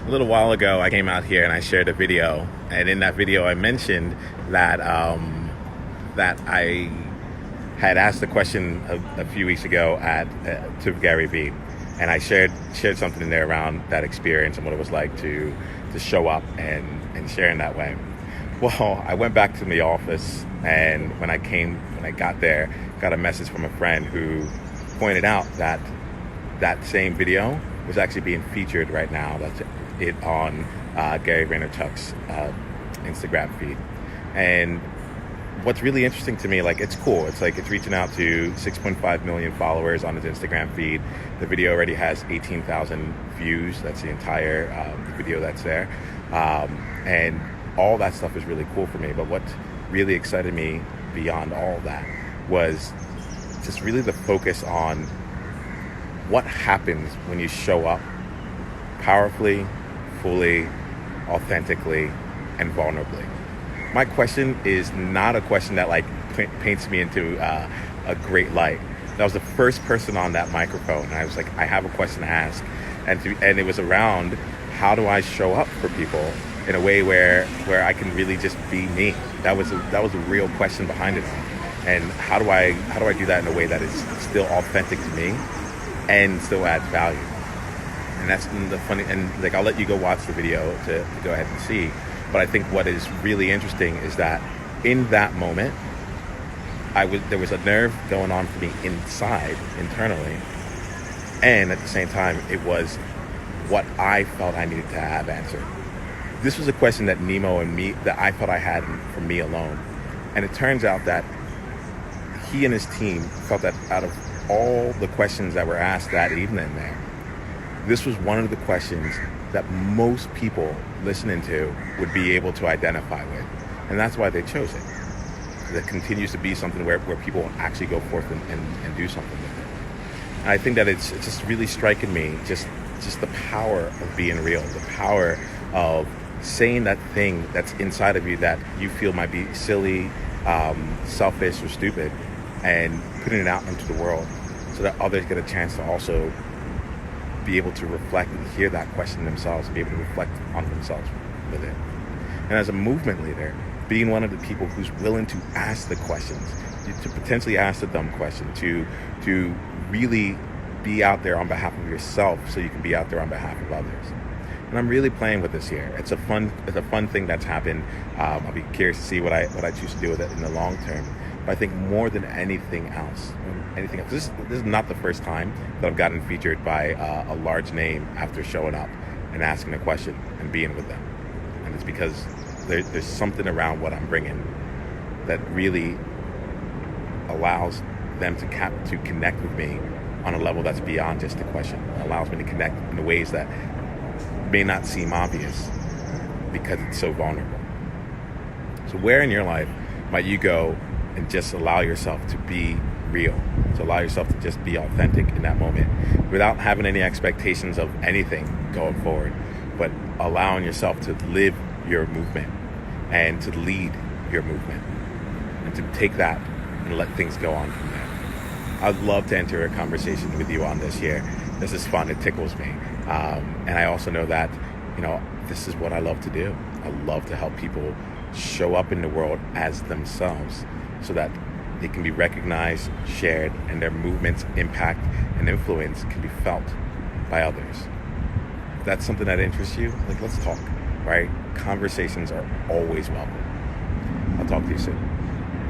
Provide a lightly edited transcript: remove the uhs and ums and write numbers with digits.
A little while ago, I came out here and I shared a video, and in that video, I mentioned that that I had asked a question a few weeks ago to Gary Vee, and I shared something in there around that experience and what it was like to show up and share in that way. Well, I went back to the office, and when I got there, got a message from a friend who pointed out that that same video was actually being featured right now. That's it on Gary Vaynerchuk's Instagram feed. And what's really interesting to me, like, it's cool. It's like it's reaching out to 6.5 million followers on his Instagram feed. The video already has 18,000 views. That's the entire video that's there. And all that stuff is really cool for me. But what really excited me beyond all that was just really the focus on what happens when you show up powerfully, fully, authentically, and vulnerably. My question is not a question that paints me into a great light. That was the first person on that microphone, and I was like, I have a question to ask, and it was around how do I show up for people in a way where I can really just be me. That was a real question behind it all. And how do I do that in a way that is still authentic to me and still adds value? And that's the funny, and like, I'll let you go watch the video to go ahead and see. But I think what is really interesting is that in that moment, there was a nerve going on for me internally, and at the same time, it was what I felt I needed to have answered. This was a question that Nemo and me, that I thought I had for me alone. And it turns out that he and his team felt that out of all the questions that were asked that evening there, this was one of the questions that most people listening to would be able to identify with. And that's why they chose it. That continues to be something where people actually go forth and do something with it. And I think that it's just really striking me, just the power of being real, the power of saying that thing that's inside of you that you feel might be silly, selfish, or stupid, and putting it out into the world so that others get a chance to also be able to reflect and hear that question themselves and be able to reflect on themselves with it. And as a movement leader, being one of the people who's willing to ask the questions, to potentially ask the dumb question, to really be out there on behalf of yourself so you can be out there on behalf of others. And I'm really playing with this here. It's a fun thing that's happened. I'll be curious to see what I choose to do with it in the long term. But I think more than anything else, this is not the first time that I've gotten featured by a large name after showing up and asking a question and being with them. And it's because there's something around what I'm bringing that really allows them to connect with me on a level that's beyond just a question. It allows me to connect in ways that may not seem obvious because it's so vulnerable. So where in your life might you go and just allow yourself to be real, to allow yourself to just be authentic in that moment without having any expectations of anything going forward, but allowing yourself to live your movement and to lead your movement and to take that and let things go on from there. I'd love to enter a conversation with you on this here. This is fun. It tickles me. And I also know that, this is what I love to do. I love to help people show up in the world as themselves so that they can be recognized, shared, and their movement's impact and influence can be felt by others. If that's something that interests you, let's talk, right? Conversations are always welcome. I'll talk to you soon.